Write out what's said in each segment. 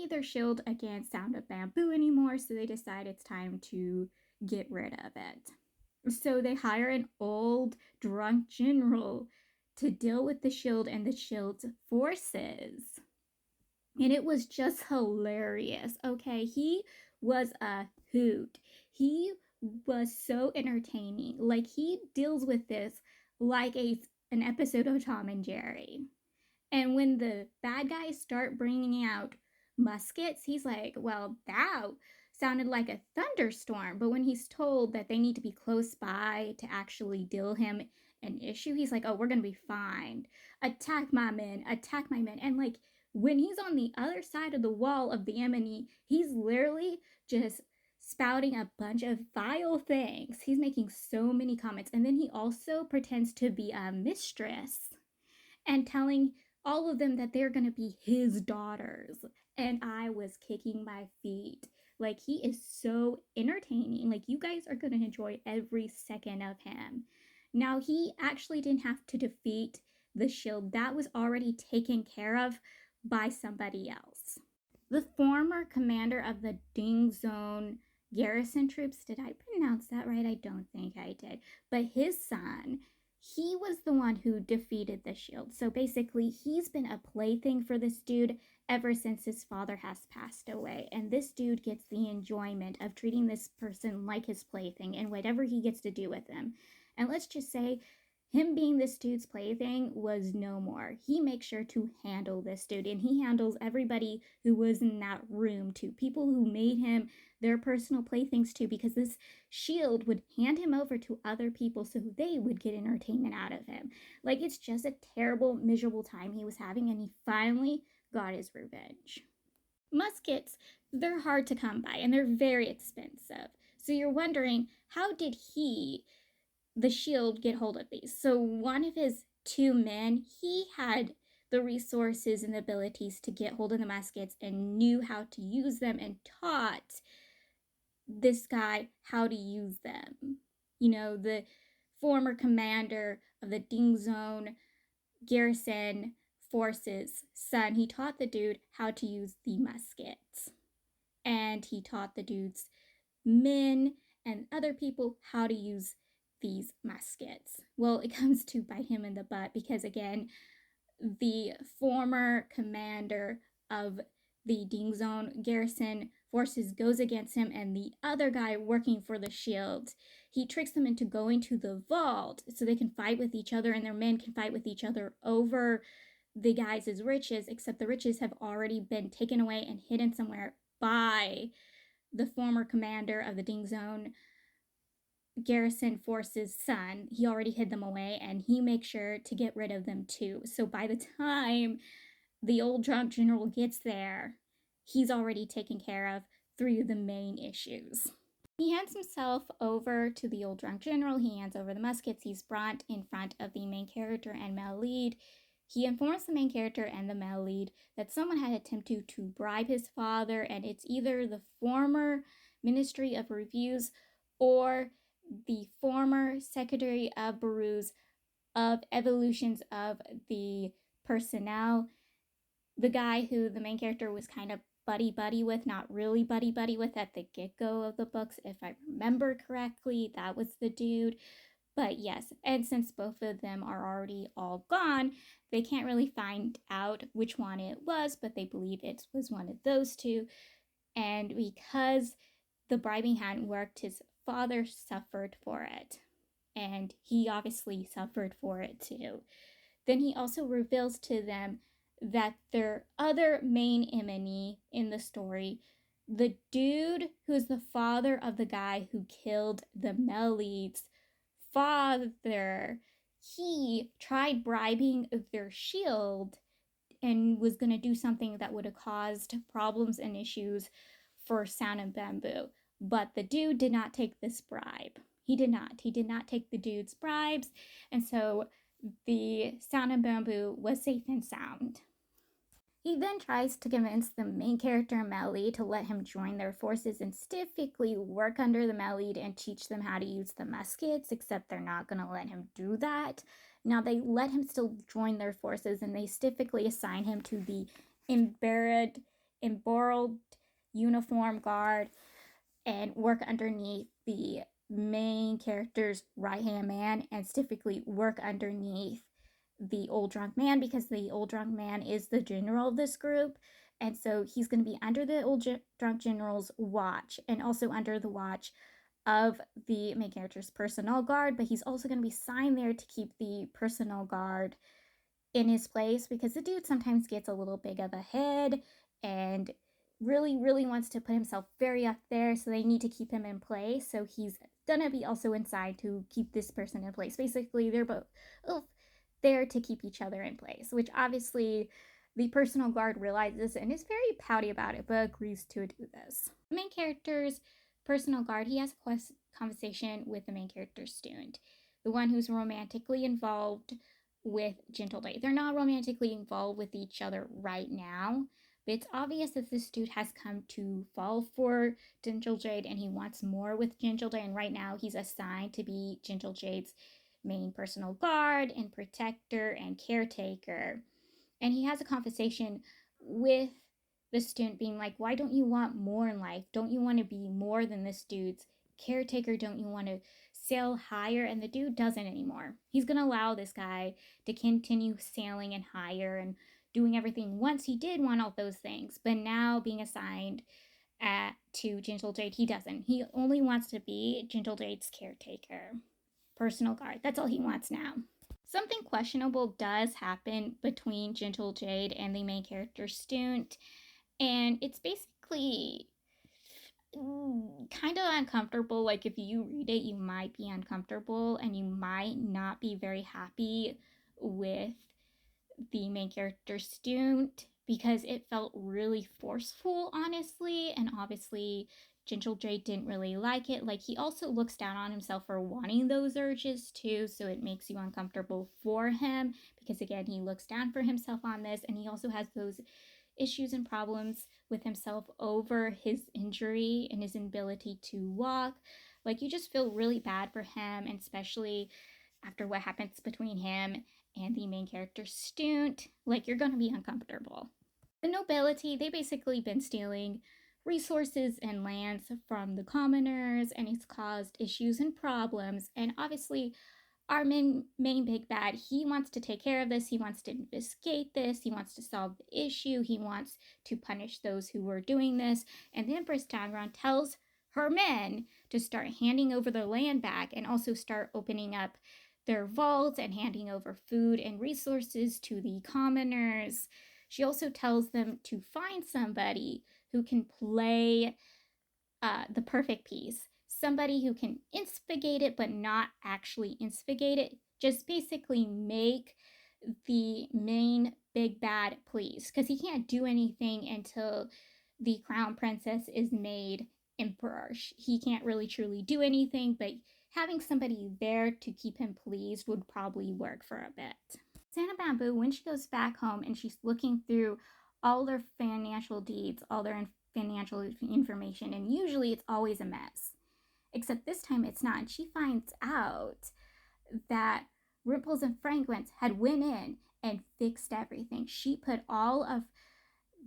need their shield against Sound of Bamboo anymore, so they decide it's time to get rid of it. So they hire an old drunk general to deal with the shield and the shield's forces. And it was just hilarious. Okay, he was a hoot. He was so entertaining. Like, he deals with this like an episode of Tom and Jerry. And when the bad guys start bringing out muskets, he's like, well, that sounded like a thunderstorm. But when he's told that they need to be close by to actually deal him an issue, he's like, oh, we're going to be fine. Attack my men, attack my men. And like, when he's on the other side of the wall of the enemy, he's literally just spouting a bunch of vile things. He's making so many comments. And then he also pretends to be a mistress and telling all of them that they're going to be his daughters. And I was kicking my feet. Like, he is so entertaining. Like, you guys are going to enjoy every second of him. Now, he actually didn't have to defeat the shield. That was already taken care of by somebody else. The former commander of the Ding Zone garrison troops, did I pronounce that right? I don't think I did. But his son, he was the one who defeated the shield. So basically, he's been a plaything for this dude ever since his father has passed away. And this dude gets the enjoyment of treating this person like his plaything and whatever he gets to do with him. And let's just say, him being this dude's plaything was no more. He makes sure to handle this dude, and he handles everybody who was in that room too. People who made him their personal playthings too, because this shield would hand him over to other people so they would get entertainment out of him. Like, it's just a terrible, miserable time he was having, and he finally got his revenge. Muskets, they're hard to come by, and they're very expensive. So you're wondering, how did the shield, get hold of these? So one of his two men, he had the resources and the abilities to get hold of the muskets and knew how to use them and taught this guy how to use them. You know, the former commander of the Ding Zone garrison forces son, he taught the dude how to use the muskets. And he taught the dude's men and other people how to use these muskets. Well, it comes to bite him in the butt because, again, the former commander of the Ding Zone garrison forces goes against him, and the other guy working for the shield, he tricks them into going to the vault so they can fight with each other and their men can fight with each other over the guys' riches, except the riches have already been taken away and hidden somewhere by the former commander of the Ding Zone garrison force's son. He already hid them away, and he makes sure to get rid of them too. So by the time the old drunk general gets there, he's already taken care of three of the main issues. He hands himself over to the old drunk general. He hands over the muskets. He's brought in front of the main character and male lead. He informs the main character and the male lead that someone had attempted to bribe his father, and it's either the former Ministry of Reviews or the former Secretary of Bureaus of Evolutions of the Personnel. The guy who the main character was kind of buddy-buddy with, not really buddy-buddy with at the get-go of the books, if I remember correctly, that was the dude. But yes, and since both of them are already all gone, they can't really find out which one it was, but they believe it was one of those two. And because the bribing hadn't worked, his father suffered for it. And he obviously suffered for it too. Then he also reveals to them that their other main enemy in the story, the dude who's the father of the guy who killed the male lead's father, he tried bribing their shield and was going to do something that would have caused problems and issues for Sound and Bamboo. But the dude did not take this bribe. He did not. He did not take the dude's bribes. And so the Sound and Bamboo was safe and sound. He then tries to convince the main character, Melly, to let him join their forces and stiffly work under the Melly and teach them how to use the muskets, except they're not going to let him do that. Now, they let him still join their forces, and they stiffly assign him to the embarrassed embroidered uniform guard and work underneath the main character's right hand man and specifically work underneath the old drunk man because the old drunk man is the general of this group. And so he's going to be under the drunk general's watch and also under the watch of the main character's personal guard, but he's also going to be signed there to keep the personal guard in his place because the dude sometimes gets a little big of a head and really wants to put himself very up there, so they need to keep him in place. So he's gonna be also inside to keep this person in place. Basically, they're both there to keep each other in place, which obviously the personal guard realizes and is very pouty about it, but agrees to do this. The main character's personal guard, he has a conversation with the main character's student, the one who's romantically involved with Gentle Jade. They're not romantically involved with each other right now, but it's obvious that this dude has come to fall for Gentle Jade and he wants more with Gentle Jade. And right now he's assigned to be Gentle Jade's main personal guard and protector and caretaker. And he has a conversation with the student being like, why don't you want more in life? Don't you want to be more than this dude's caretaker? Don't you want to sail higher? And the dude doesn't anymore. He's going to allow this guy to continue sailing and higher and doing everything once he did want all those things. But now being assigned to Gentle Jade, he doesn't. He only wants to be Gentle Jade's caretaker, personal guard. That's all he wants now. Something questionable does happen between Gentle Jade and the main character student, and it's basically kind of uncomfortable. Like, if you read it, you might be uncomfortable and you might not be very happy with the main character student because it felt really forceful, honestly, and obviously Gentle Jade didn't really like it. Like, he also looks down on himself for wanting those urges too, so it makes you uncomfortable for him because, again, he looks down for himself on this, and he also has those issues and problems with himself over his injury and his inability to walk. Like, you just feel really bad for him, and especially after what happens between him and the main character student. Like, you're gonna be uncomfortable. The nobility, they basically been stealing resources and lands from the commoners, and it's caused issues and problems. And obviously, our main big bad, he wants to take care of this. He wants to investigate this. He wants to solve the issue. He wants to punish those who were doing this. And the Empress Tagron tells her men to start handing over their land back and also start opening up their vaults and handing over food and resources to the commoners. She also tells them to find somebody who can play the perfect piece. Somebody who can instigate it but not actually instigate it. Just basically make the main big bad please. Because he can't do anything until the crown princess is made emperor. He can't really truly do anything, but having somebody there to keep him pleased would probably work for a bit. Santa Bamboo, when she goes back home and she's looking through all their financial deeds, all their financial information, and usually it's always a mess. Except this time it's not, and she finds out that Ripples and Fragrance had went in and fixed everything. She put all of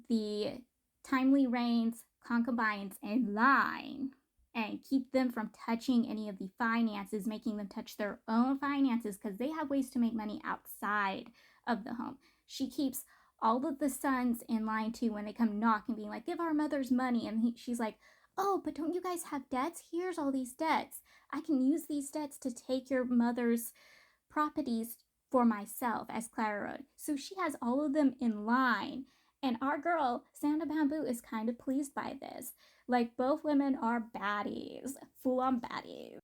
the Timely Rain's concubines in line and keep them from touching any of the finances, making them touch their own finances because they have ways to make money outside of the home. She keeps all of the sons in line too when they come knocking, being like, give our mothers money. And she's like, oh, but don't you guys have debts? Here's all these debts. I can use these debts to take your mother's properties for myself, as Clara wrote. So she has all of them in line. And our girl, Santa Bamboo, is kind of pleased by this. Like, both women are baddies, full on baddies.